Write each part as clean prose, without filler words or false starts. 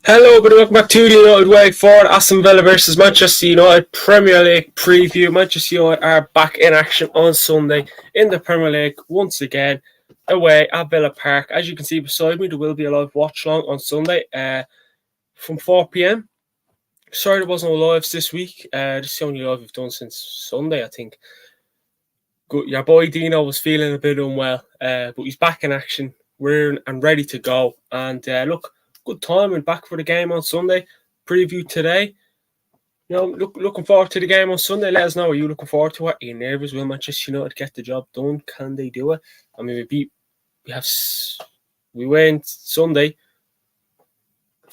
Hello, but welcome back to the United Way for Aston Villa versus Manchester United Premier League preview. Manchester United are back in action on Sunday in the Premier League once again away at Villa Park. As you can see beside me, there will be a live watch along on Sunday from 4 p.m. Sorry there wasn't no lives this week. This is the only live we've done since Sunday, I think. Good, your boy Dino was feeling a bit unwell, but he's back in action. We're and ready to go. And look, good timing back for the game on Sunday. Preview today. Looking forward to the game on Sunday. Let us know. Are you looking forward to it? Are you nervous? Will Manchester United get the job done? Can they do it? I mean, we went Sunday.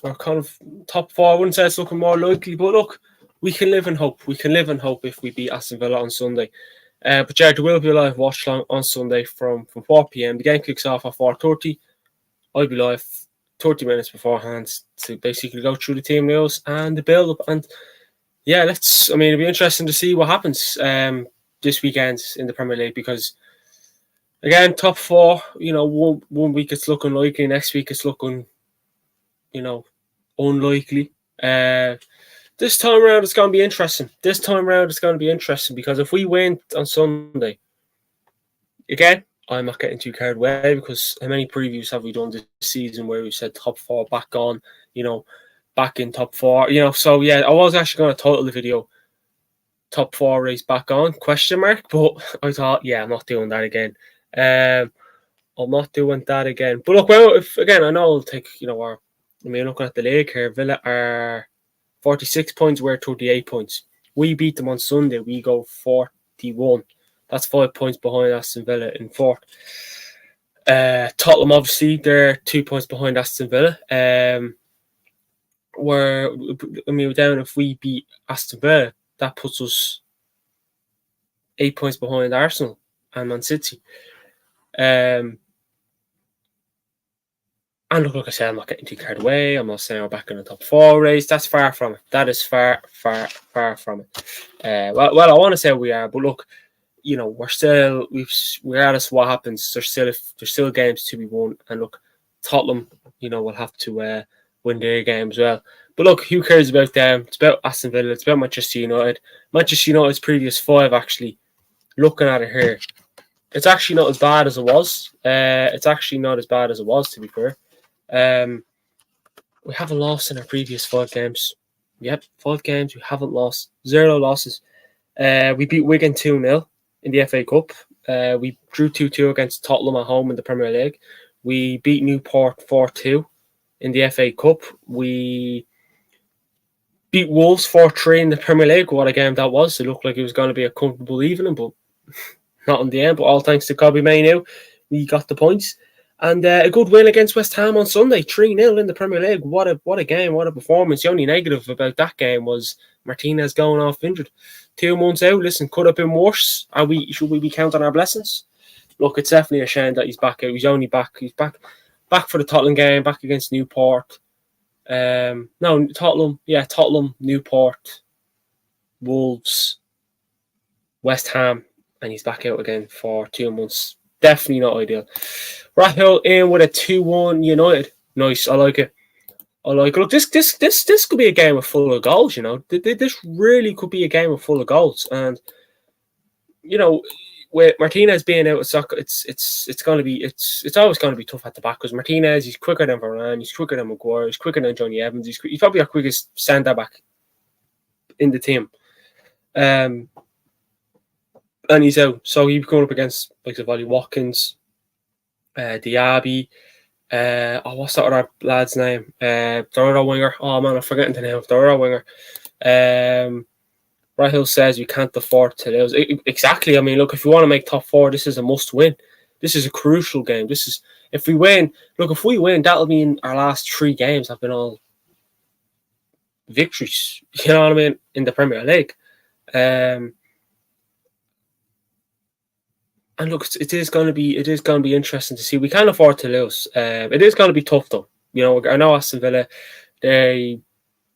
We're kind of top four. I wouldn't say it's looking more likely, but look, we can live in hope. We can live in hope if we beat Aston Villa on Sunday. But yeah, there will be a live watch along on Sunday from 4 p.m. The game kicks off at 4:30. I'll be live 30 minutes beforehand to basically go through the team news and the build up. And yeah, it'll be interesting to see what happens this weekend in the Premier League because again, top four, one week it's looking likely, next week it's looking, unlikely. This time around it's going to be interesting. Because if we win on Sunday, again, I'm not getting too carried away because how many previews have we done this season where we said top four back on, back in top four, so yeah, I was actually going to title the video top four race back on, ? But I thought, yeah, I'm not doing that again. I'm not doing that again. But look, well, I know it'll take, looking at the league here, Villa are 46 points, we're 38 points. We beat them on Sunday, we go 41. That's 5 points behind Aston Villa in fourth. Tottenham, obviously, they're 2 points behind Aston Villa. We're down if we beat Aston Villa, that puts us 8 points behind Arsenal and Man City. And look, like I said, I'm not getting too carried away. I'm not saying we're back in the top four race. That's far from it. That is far, far, far from it. Well, I want to say we are, but look, regardless of what happens, there's still games to be won. And look, Tottenham, will have to win their game as well. But look, who cares about them? It's about Aston Villa. It's about Manchester United. Manchester United's previous 5, actually, looking at it here, it's actually not as bad as it was. To be fair. We haven't lost in our previous 5 games. Yep, 5 games. We haven't lost. 0 losses. We beat Wigan 2-0 in the FA Cup. We drew 2-2 against Tottenham at home in the Premier League. We beat Newport 4-2 in the FA Cup. We beat Wolves 4-3 in the Premier League. What a game that was. It looked like it was going to be a comfortable evening, but not in the end. But all thanks to Kobbie Mainoo, we got the points. And a good win against West Ham on Sunday, 3-0 in the Premier League. What a game, what a performance. The only negative about that game was Martinez going off injured. 2 months out, listen, could have been worse. Should we be counting our blessings? Look, it's definitely a shame that he's back out. He's only back. He's back for the Tottenham game, back against Newport. Tottenham, Newport, Wolves, West Ham, and he's back out again for 2 months. Definitely not ideal. Raphael in with a 2-1 United. Nice, I like it. Look, this could be a game full of goals. This really could be a game full of goals. And with Martinez being out of soccer, it's always going to be tough at the back because Martinez, he's quicker than Varane, he's quicker than Maguire, he's quicker than Johnny Evans. He's probably our quickest centre back in the team. And he's out, so he's going up against like Ollie Watkins, Diaby. What's that other lad's name? The other winger. Oh man, I'm forgetting the name of the other winger. Rahil says we can't afford to lose. Exactly. I mean, look, if you want to make top 4, this is a must-win. This is a crucial game. If we win, that'll mean our last 3 games have been all victories. You know what I mean? In the Premier League. And look, it is going to be interesting to see. We can't afford to lose. It is going to be tough, though. I know Aston Villa, they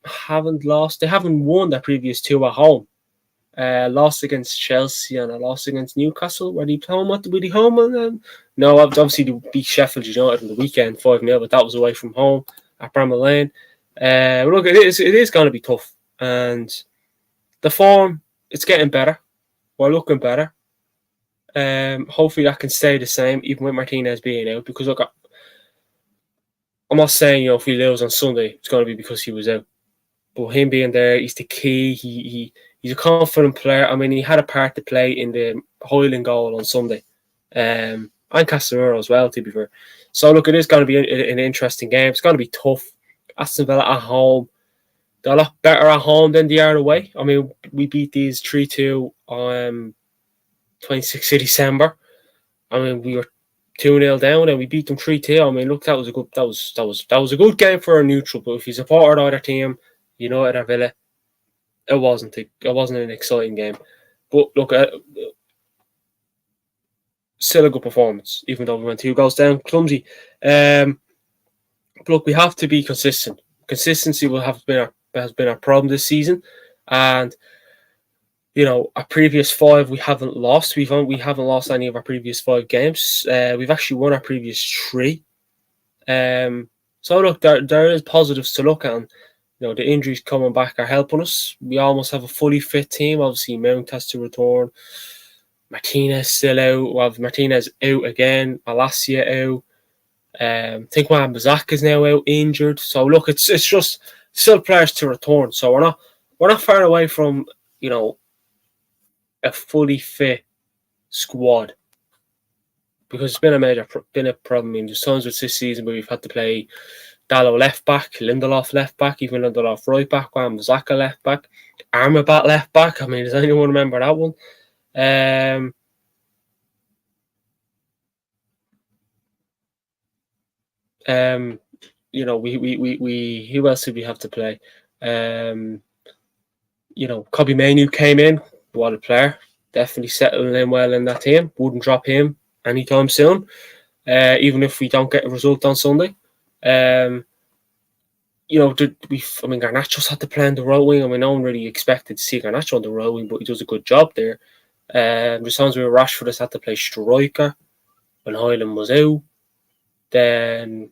haven't lost. They haven't won their previous 2 at home. Lost against Chelsea and a loss against Newcastle. Were they home? No, obviously they beat Sheffield United on the weekend 5-0, but that was away from home at Bramall Lane. Look, it is going to be tough, and the form it's getting better. We're looking better. Hopefully that can stay the same, even with Martinez being out. Because look, I'm not saying if we lose on Sunday, it's going to be because he was out. But him being there, he's the key. He's a confident player. I mean, he had a part to play in the Hoyland goal on Sunday, and Casemiro as well, to be fair. So look, it is going to be an interesting game. It's going to be tough. Aston Villa at home. They're a lot better at home than they are away. I mean, we beat these 3-2 on 26th of December. I mean, we were 2-0 down and we beat them 3-2. I mean, look, that was a good game for a neutral. But if you supported either team, United or Villa, it wasn't an exciting game. But look, still a good performance, even though we went 2 goals down, clumsy. But look, we have to be consistent. Consistency has been our problem this season, and our previous 5 we haven't lost. We haven't lost any of our previous 5 games. We've actually won our previous 3. So look, there is positives to look at. And, the injuries coming back are helping us. We almost have a fully fit team. Obviously, Mount has to return. Martinez still out. Well, Martinez out again. Alasia out. I think Wan-Bissaka is now out injured. So look, it's just still players to return. So we're not far away from a fully fit squad, because it's been a problem. I mean, there's times with this season where we've had to play Dalot left back, Lindelof left back, even Lindelof right back, Wan-Bissaka left back, Amrabat left back. I mean, does anyone remember that one? We who else did we have to play? Kobbie Mainoo came in. What a player. Definitely settling in well in that team. Wouldn't drop him anytime soon. Even if we don't get a result on Sunday. Garnacho's had to play on the right wing. I mean, no one really expected to see Garnacho on the right wing, but he does a good job there. There's times where Rashford has had to play striker when Hoyland was out. Then,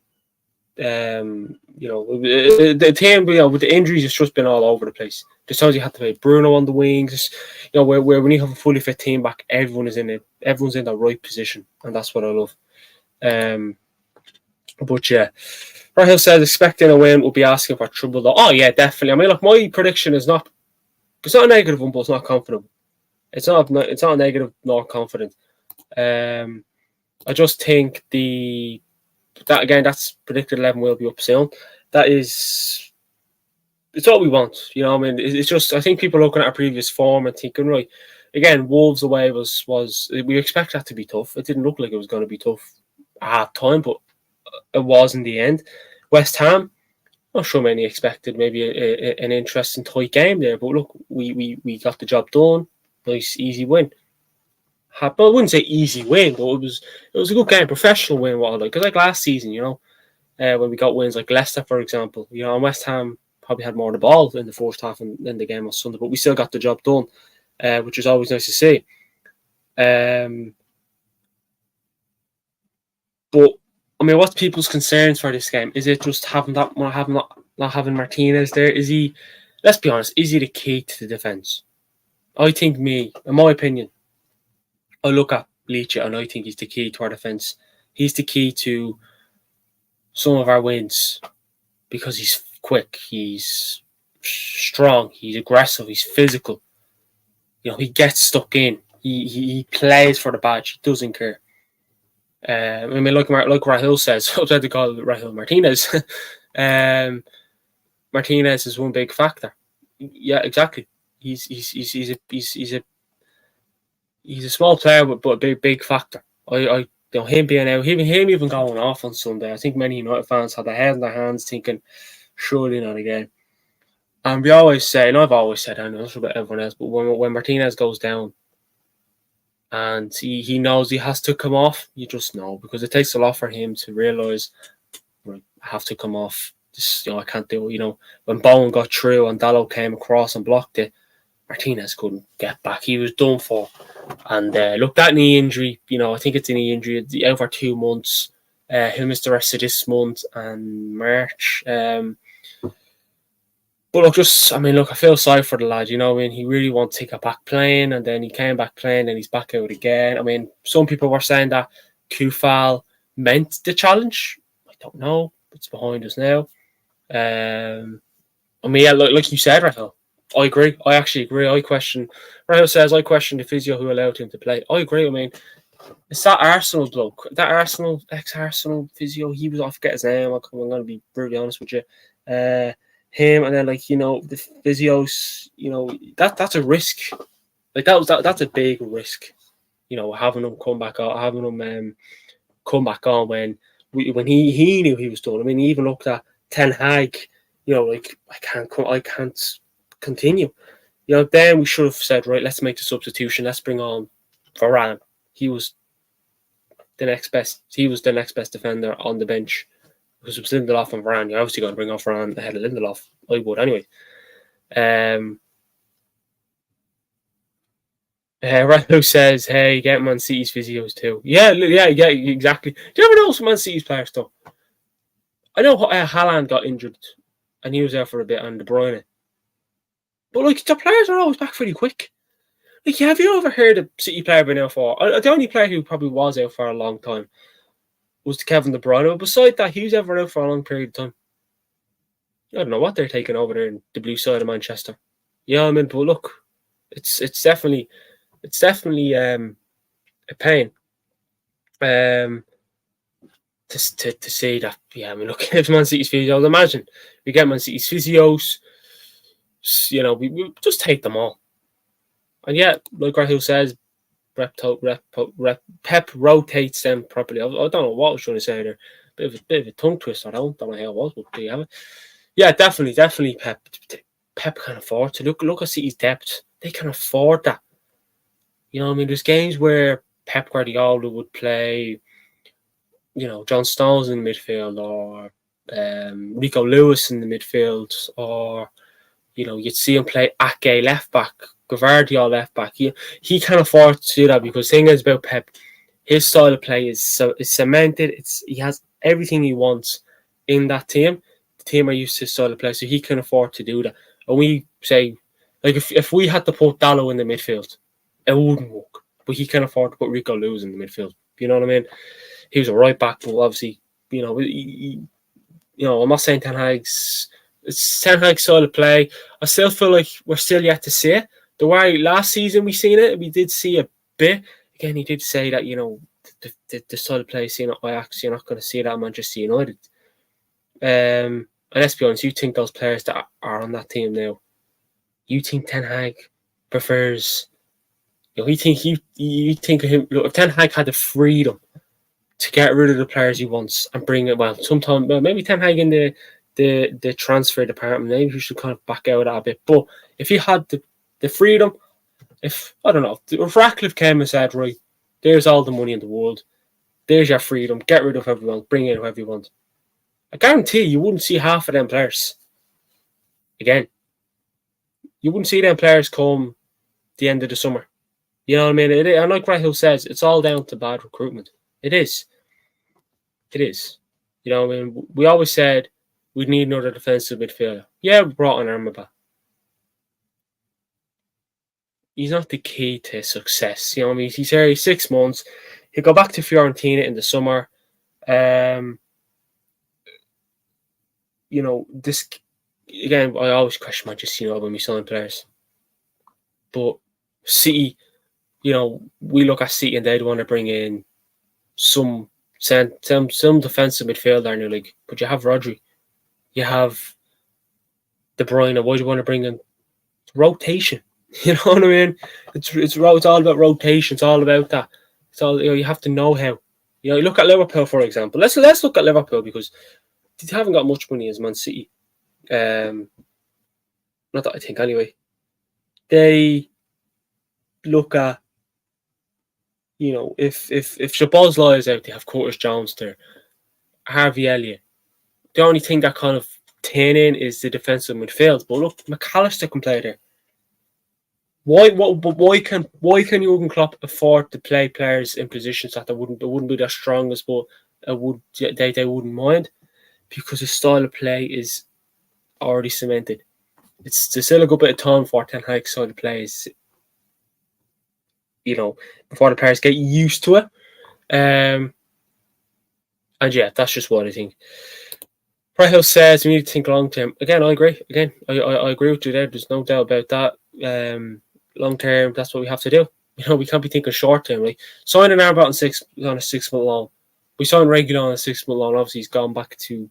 the team, with the injuries, it's just been all over the place. There's times you had to play Bruno on the wings. Where when you have a fully fit team back, everyone's in the right position, and that's what I love. But yeah, Rahil says expecting a win will be asking for trouble though. Oh yeah, definitely. I mean, look, my prediction is not. It's not a negative one, but it's not confident. It's not a negative nor confident. I just think that's predicted 11 will be up soon. It's what we want. I mean, it's just, I think people are looking at our previous form and thinking, right, again, Wolves away was we expect that to be tough. It didn't look like it was going to be tough at half time, but it was in the end. West Ham, not sure many expected maybe an interesting tight game there, but look, we got the job done. Nice, easy win. I wouldn't say easy win, but it was a good game, professional win. Because like last season, when we got wins like Leicester, for example, and West Ham probably had more of the ball in the first half in the game on Sunday, but we still got the job done, which is always nice to see. But I mean, what's people's concerns for this game? Is it just not having Martinez there? Is he? Let's be honest. Is he the key to the defense? I think, in my opinion, I look at Bleacher and I think he's the key to our defense. He's the key to some of our wins because he's quick, he's strong, he's aggressive, he's physical. He gets stuck in. He plays for the badge. He doesn't care. I mean, like Rahil says, I tried to call Rahil Martinez. Martinez is one big factor. Yeah, exactly. He's a small player, but a big factor. Him being out, him even going off on Sunday. I think many United fans had their head in their hands, thinking, surely not again. And we always say, and I've always said, I know it's about everyone else, but when Martinez goes down, and he knows he has to come off, you just know, because it takes a lot for him to realise, right, I have to come off. I can't do it. When Bowen got through and Dalot came across and blocked it, Martinez couldn't get back. He was done for. And look, that knee injury, I think it's a knee injury, out for 2 months. He'll miss the rest of this month and March. But look, I feel sorry for the lad. He really wants to get back playing, and then he came back playing, and he's back out again. Some people were saying that Kufal meant the challenge. I don't know. It's behind us now. Yeah, like you said, Rahel, I agree. I actually agree. Rahel says, I question the physio who allowed him to play. I agree. It's that Arsenal bloke, that ex-Arsenal physio. He was, I forget his name. I'm going to be brutally honest with you. Him, and then the physios. That's a risk. That's a big risk. Having him come back on, when he knew he was done. He even looked at Ten Hag. I can't continue. Then we should have said, right, let's make the substitution. Let's bring on Varane. He was the next best. He was the next best defender on the bench. Because it was Lindelof and Varane. You're obviously going to bring off Varane ahead of Lindelof. I would anyway. Rando says, hey, get Man City's physios too. Yeah, exactly. Do you ever know some Man City's players though? I know Haaland got injured and he was there for a bit, and De Bruyne. But the players are always back pretty quick. Have you ever heard a City player been out for? The only player who probably was out for a long time was Kevin De Bruyne. But beside that, he was ever out for a long period of time. I don't know what they're taking over there in the blue side of Manchester. But look, it's definitely a pain. To see that. Look, if Man City's physios, imagine we get Man City's physios. We just take them all. And yet, like Rahul says, Pep rotates them properly. I don't know what I was trying to say there. Bit of a tongue twister. I don't know how it was, but do you have it? Yeah, definitely Pep. Pep can afford to look at City's depth. They can afford that. There's games where Pep Guardiola would play, John Stones in the midfield, or Rico Lewis in the midfield, or you'd see him play Ake left back, Gavardio left back. He can afford to do that, because the thing is about Pep, his style of play is cemented. He has everything he wants in that team. The team are used to his style of play, so he can afford to do that. And we say, if we had to put Dallo in the midfield, it wouldn't work. But he can afford to put Rico Lewis in the midfield. You know what I mean? He was a right back, but obviously, I'm not saying Ten Hag's style of play. I still feel like we're still yet to see it. The way last season we seen it, we did see a bit. Again, he did say that, the style of play seen at Ajax, you're not going to see that at Manchester United. And let's be honest, you think those players that are on that team now, you think Ten Hag prefers, you think of him, look, if Ten Hag had the freedom to get rid of the players he wants and bring it, maybe Ten Hag in the transfer department, maybe he should kind of back out a bit. But if he had the freedom, if Ratcliffe came and said, right, there's all the money in the world, there's your freedom, get rid of everyone, bring in whoever you want, I guarantee you wouldn't see half of them players again. You wouldn't see them players come the end of the summer. You know what I mean? And like Rahul says, it's all down to bad recruitment. It is. We always said we need another defensive midfielder. Yeah, we brought on Armaba. He's not the key to success. He's here 6 months. He'll go back to Fiorentina in the summer. This again, I always question Manchester United when we sign players. But City, we look at City and they'd want to bring in some defensive midfielder, and you're like, but you have Rodri, you have De Bruyne. Why do you want to bring in rotation? You know what I mean? It's all about rotation. It's all about that. It's all, you have to know how. You look at Liverpool, for example. Let's look at Liverpool, because they haven't got much money as Man City. Not that I think anyway. They look at, if Szoboszlai is out, they have Curtis Jones there, Harvey Elliott. The only thing that kind of tin in is the defensive midfield. But look, McAllister can play there. Why can Jurgen Klopp afford to play players in positions that they wouldn't be their strongest, but they wouldn't mind? Because his style of play is already cemented. it's still a good bit of time for Ten Hag side of plays, before the players get used to it. And yeah, that's just what I think. Hill says we need to think long term. Again, I agree. I agree with you there. There's no doubt about that. Long term, that's what we have to do. We can't be thinking short term. Right? Signing Arbat on a 6 month loan. We signed Regular on a 6 month loan. Obviously, he's gone back to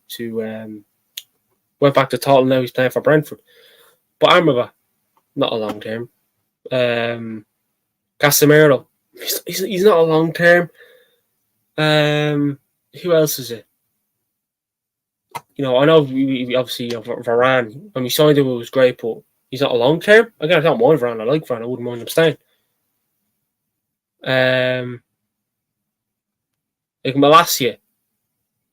went back to Tottenham. Now he's playing for Brentford. But Armaba, not a long term. Casemiro, he's not a long term. Who else is it? I know we obviously Varane, when we signed him, it was great, but he's not a long term. Again, I don't mind Varane. I like Varane. I wouldn't mind him staying. Like Malacia,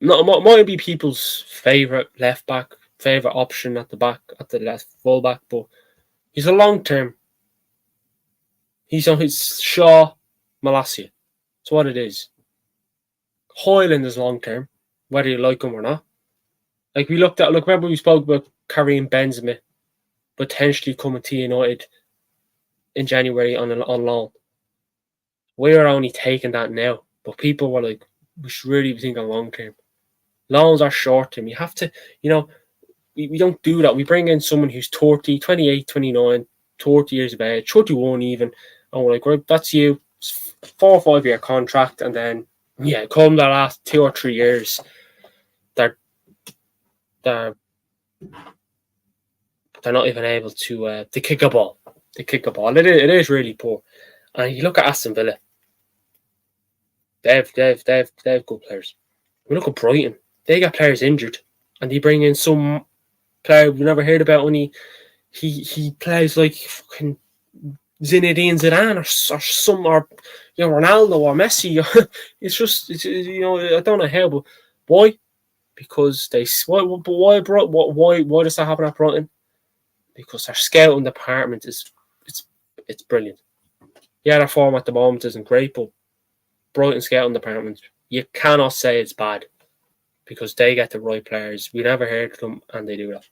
might be people's favourite left back, favourite option at the back, at the left full back, but he's a long term. He's on his Shaw, Malacia. That's what it is. Hoyland is long term, whether you like him or not. Like remember we spoke about Karim Benzema potentially coming to United in January on loan. We're only taking that now, but people were like, we should really be thinking long term. Loans are short term. You have to, we don't do that. We bring in someone who's 30, 28, 29, 30 years of age, 31 even, and we're like, right, that's you. It's 4 or 5 year contract, and then come the last 2 or 3 years, they're not even able to kick a ball. They kick a ball. It is really poor. And you look at Aston Villa. They have good players. We look at Brighton. They get players injured, and they bring in some player we've never heard about. Only he plays like fucking Zinedine Zidane or Ronaldo or Messi. It's I don't know how, but why? Because why does that happen at Brighton? Because their scouting department it's brilliant. Yeah, their form at the moment isn't great, but Brighton scouting department, you cannot say it's bad because they get the right players. We never heard of them, and they do that.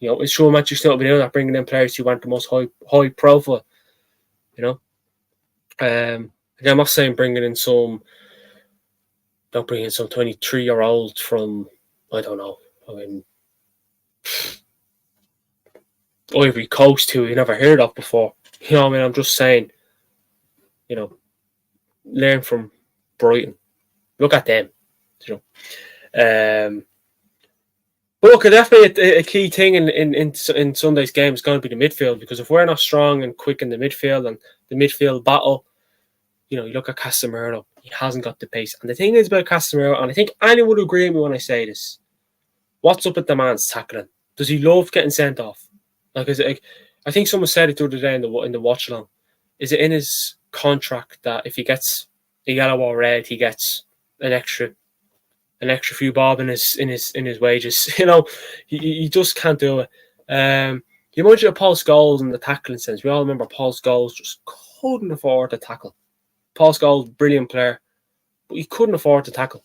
It's sure Manchester United doing that, bringing in players who want the most high profile. Again, I'm not saying don't bring in some 23-year-old from, I don't know, Ivory Coast who you never heard of before. I'm just saying, learn from Brighton. Look at them. But look, definitely a key thing in Sunday's game is going to be the midfield, because if we're not strong and quick in the midfield and the midfield battle, you look at Casemiro, he hasn't got the pace. And the thing is about Casemiro, and I think anyone would agree with me when I say this, what's up with the man's tackling? Does he love getting sent off? I think someone said it the other day in the watch along. Is it in his contract that if he gets a yellow or red, he gets an extra few bob in his wages? He just can't do it. You mentioned Paul Scholes in the tackling sense. We all remember Paul Scholes just couldn't afford to tackle. Paul Scholes, brilliant player, but he couldn't afford to tackle.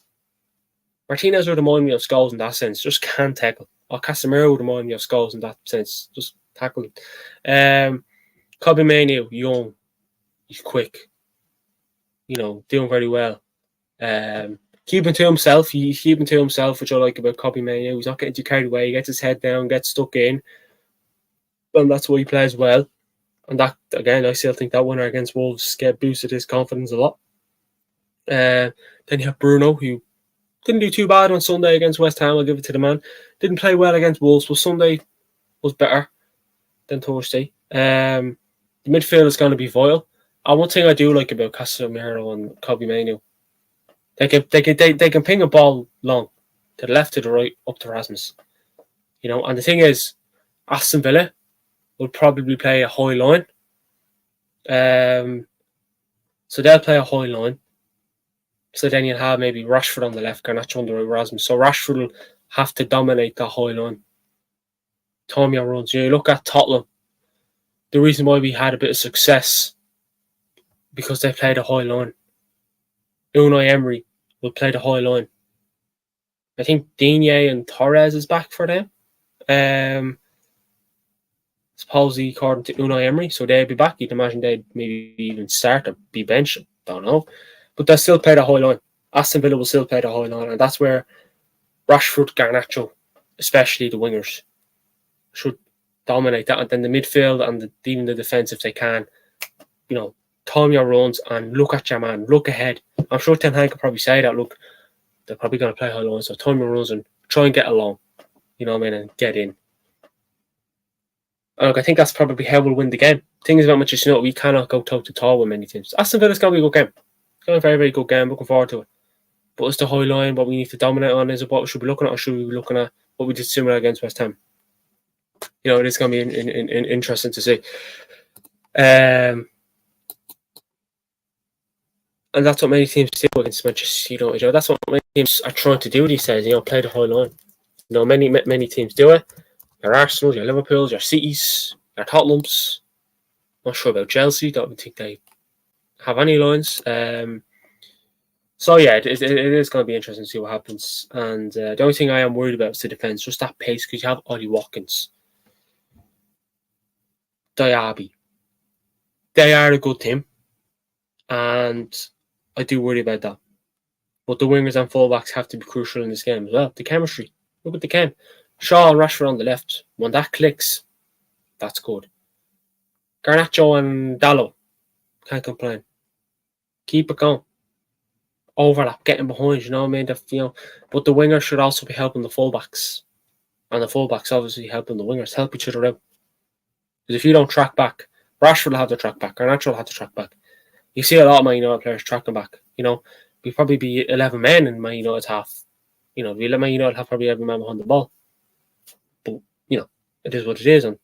Martinez would remind me of Scholes in that sense, just can't tackle. Or Casemiro would remind me of Scholes in that sense, just tackling. Kobe Mainoo, young, he's quick, doing very well. Keeping to himself, which I like about Kobe Mainoo. He's not getting too carried away. He gets his head down, gets stuck in, and that's why he plays well. And that, again, I still think that winner against Wolves boosted his confidence a lot. Then you have Bruno, who didn't do too bad on Sunday against West Ham. I'll give it to the man. Didn't play well against Wolves, but Sunday was better than Thursday. The midfield is going to be vital. And one thing I do like about Casemiro and Kobe Mainoo, they can ping a ball long to the left, to the right, up to Rasmus. And the thing is, Aston Villa will probably play a high line. So they'll play a high line. So then you'll have maybe Rashford on the left, Garnacho on the right, Rasmus. So Rashford will have to dominate the high line. Tommy runs. You look at Tottenham. The reason why we had a bit of success, because they played a high line. Unai Emery will play the high line. I think Digne and Torres is back for them. supposedly according to Unai Emery, so they'd be back. You'd imagine they'd maybe even start or be benched. Don't know. But they'll still play the high line. Aston Villa will still play the high line, and that's where Rashford, Garnacho, especially the wingers, should dominate that. And then the midfield and even the defence, if they can, time your runs and look at your man, look ahead. I'm sure Ten Hag could probably say that, look, they're probably going to play high line, so time your runs and try and get along, and get in. And look, I think that's probably how we'll win the game. Thing is about Manchester United, we cannot go toe-to-toe with many teams. Aston Villa's going to be a good game. It's going to be a very, very good game. Looking forward to it. But it's the high line, what we need to dominate on. Is it what we should be looking at, or should we be looking at what we did similar against West Ham? It is going to be interesting to see. And that's what many teams do against Manchester United. That's what many teams are trying to do these days. Play the high line. Many teams do it. Your Arsenal, your Liverpools, your Cities, your Tottenhams. Not sure about Chelsea. Don't think they have any lines. So yeah, it is going to be interesting to see what happens. And the only thing I am worried about is the defence, just that pace, because you have Ollie Watkins, Diaby. They are a good team, and I do worry about that. But the wingers and fullbacks have to be crucial in this game as well. The chemistry, look at the game. Shaw and Rashford on the left. When that clicks, that's good. Garnacho and Dalot, can't complain. Keep it going. Overlap, getting behind, you know what I mean? But the wingers should also be helping the fullbacks. And the fullbacks obviously helping the wingers. Help each other out. Because if you don't track back, Rashford will have to track back. Garnacho will have to track back. You see a lot of Man United players tracking back. We'll probably be 11 men in Man United's half. Man United have probably every man behind the ball. But, it is what it is. And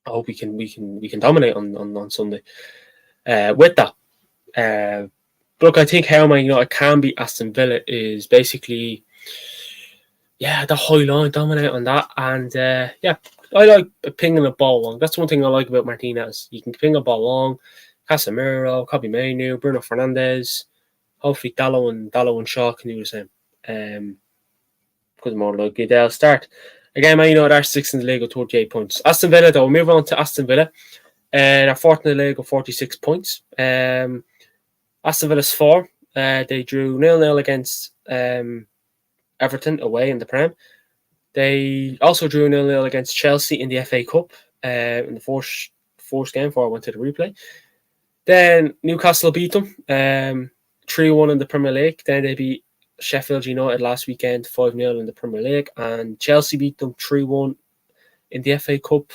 I hope we can dominate on Sunday. With that, look, I think how Man United can beat Aston Villa is basically, the high line, dominate on that. And, I like pinging a ball long. That's one thing I like about Martinez. You can ping a ball long. Casemiro, Kobbie Mainoo, Bruno Fernandes. Hopefully Dalot and Shaw can do the same. Because more likely they'll start. Again, Man United are 6th in the league with 38 points. Aston Villa, though, we'll move on to Aston Villa. They're 4th in the league with 46 points. Aston Villa's 4. They drew 0-0 against Everton away in the Prem. They also drew 0-0 against Chelsea in the FA Cup in the fourth game before I went to the replay. Then Newcastle beat them 3-1 in the Premier League. Then they beat Sheffield United last weekend 5-0 in the Premier League. And Chelsea beat them 3-1 in the FA Cup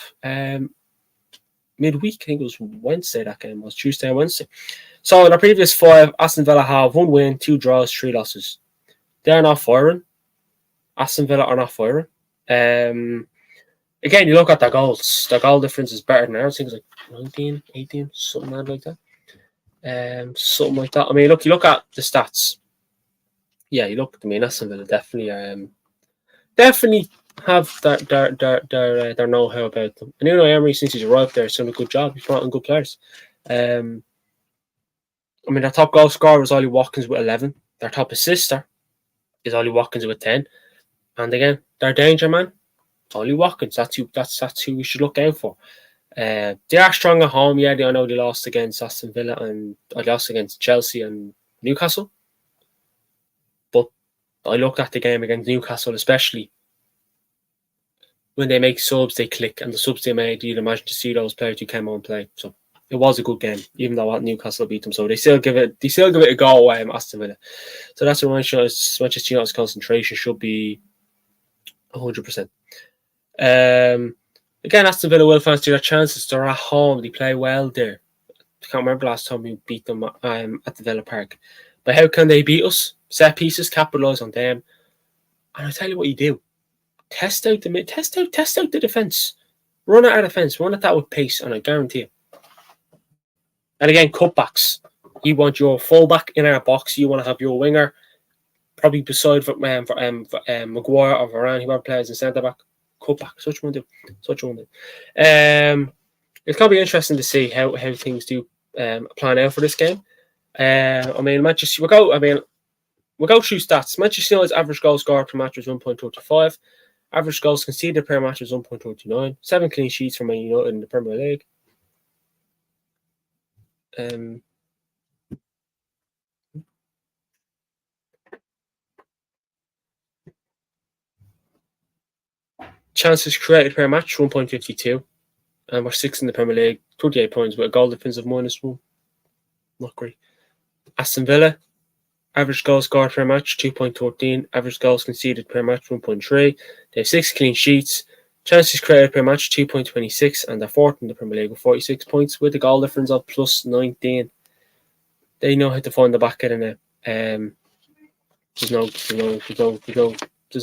midweek. I think it was Wednesday that game. It was Tuesday or Wednesday. So in our previous 5, Aston Villa have 1 win, 2 draws, 3 losses. They're not firing. Aston Villa are not firing. Again, you look at their goals. Their goal difference is better than ours. I think it's like 19, 18, something like that. Something like that. I mean, you look at the stats. Yeah, Aston Villa definitely have their know-how about them. And Emery, since he's arrived there, has done a good job. He's brought in good players. Their top goal scorer was Ollie Watkins with 11. Their top assister is Ollie Watkins with 10. And again, their danger man, Ollie Watkins. That's who we should look out for. They are strong at home. Yeah, I know they lost against Aston Villa and I lost against Chelsea and Newcastle. But I looked at the game against Newcastle, especially when they make subs, they click, and the subs they made, you'd imagine to see those players who came on and play. So it was a good game, even though Newcastle beat them. So they still give it a go away, Aston Villa. So that's what Manchester United's concentration should be 100%. Again, Aston Villa will fancy their chances. They're at home. They play well there. I can't remember last time we beat them at the Villa Park. But how can they beat us? Set pieces, capitalise on them. And I tell you what you do. Test out the defence. Run at our defence. Run at that with pace, and I guarantee you. And again, cutbacks. You want your fullback in our box. You want to have your winger probably beside Maguire or Varane, whoever plays in centre back. Cutback. Such one do. It's going to be interesting to see how things do plan out for this game. Manchester. We'll go through stats. Manchester United's average goal scorer per match was 1.25. Average goals conceded per match is 1.29. 7 clean sheets for Man United in the Premier League. Chances created per match 1.52. And we're 6th in the Premier League, 38 points with a goal difference of -1. Not great. Aston Villa, average goals scored per match 2.13. Average goals conceded per match 1.3. They have 6 clean sheets. Chances created per match 2.26, and they're 4th in the Premier League with 46 points with a goal difference of +19. They know how to find the back end of it. There's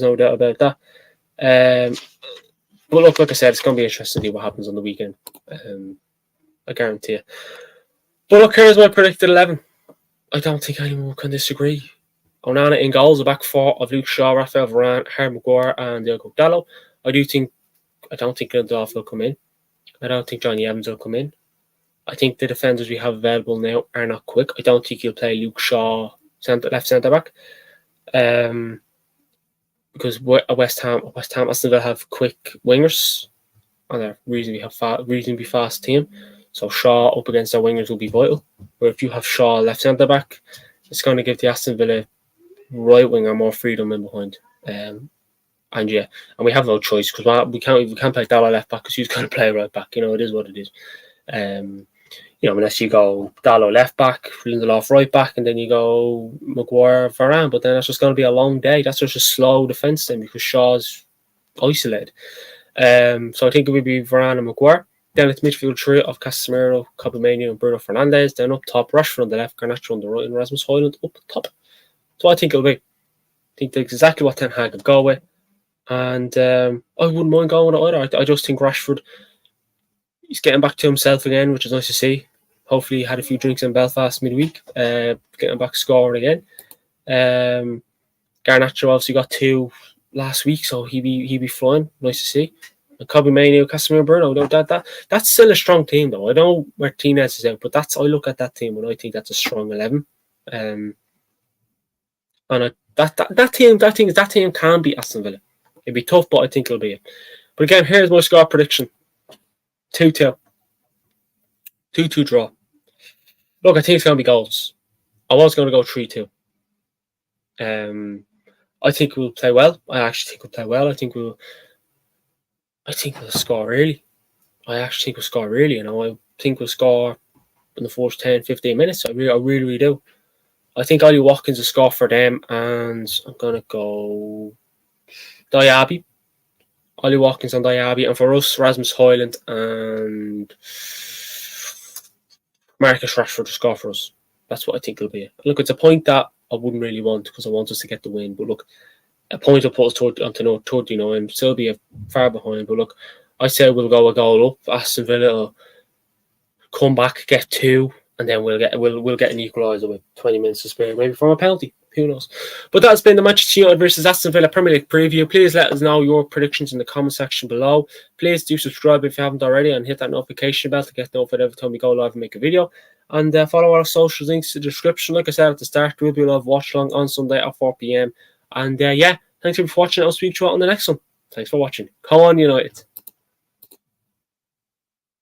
no doubt about that. But look, like I said, it's going to be interesting to see what happens on the weekend. I guarantee you. But look, here's my predicted 11. I don't think anyone can disagree. Onana in goals, a back four of Luke Shaw, Raphael Varane, Harry Maguire, and Diogo Dalot. I don't think Lindelof will come in. I don't think Johnny Evans will come in. I think the defenders we have available now are not quick. I don't think he'll play Luke Shaw left centre back. Because West Ham, Aston Villa have quick wingers, and they're reasonably fast team. So Shaw up against their wingers will be vital. Where if you have Shaw left centre back, it's going to give the Aston Villa right winger more freedom in behind. And we have no choice because we can't play Dalot left back because he's going to play right back. It is what it is. Unless you go Dalot left back, Lindelof right back, and then you go Maguire, Varane. But then that's just going to be a long day. That's just a slow defence then because Shaw's isolated. So I think it would be Varane and Maguire. Then it's midfield trio of Casemiro, Copamania, and Bruno Fernandes. Then up top, Rashford on the left, Garnacho on the right, and Rasmus Højlund up top. So I think it'll be. I think that's exactly what Ten Hag will go with. And I wouldn't mind going with it either. I just think Rashford, he's getting back to himself again, which is nice to see. Hopefully he had a few drinks in Belfast midweek, getting back scoring again. Garnacho obviously got 2 last week, so he'd be flying. Nice to see. And Kobe Manu, Casemiro, Bruno, that's still a strong team though. I know Martinez is out, but I look at that team and I think that's a strong 11. And that team can beat Aston Villa. It'd be tough, but I think it'll be it. But again, here's my score prediction: 2-2. 2-2 draw. Look, I think it's going to be goals. I was going to go 3-2. I think we'll play well. I actually think we'll play well. I think we'll score early. I actually think we'll score early. I think we'll score in the first 10, 15 minutes. I really do. I think Ollie Watkins will score for them, and I'm going to go Diaby. Ollie Watkins and Diaby, and for us, Rasmus Højlund and Marcus Rashford to score for us. That's what I think it'll be. Look, it's a point that I wouldn't really want because I want us to get the win. But look, a point will put us onto 39, still be far behind. But look, I say we'll go a goal up. Aston Villa will come back, get 2, and then we'll get an equaliser with 20 minutes to spare, maybe from a penalty. Who knows? But that's been the Manchester United versus Aston Villa Premier League preview. Please let us know your predictions in the comment section below. Please do subscribe if you haven't already and hit that notification bell to get notified every time we go live and make a video. And follow our social links in the description. Like I said at the start, there will be a live watch along on Sunday at 4 p.m. And thanks for watching. I'll speak to you on the next one. Thanks for watching. Come on, United.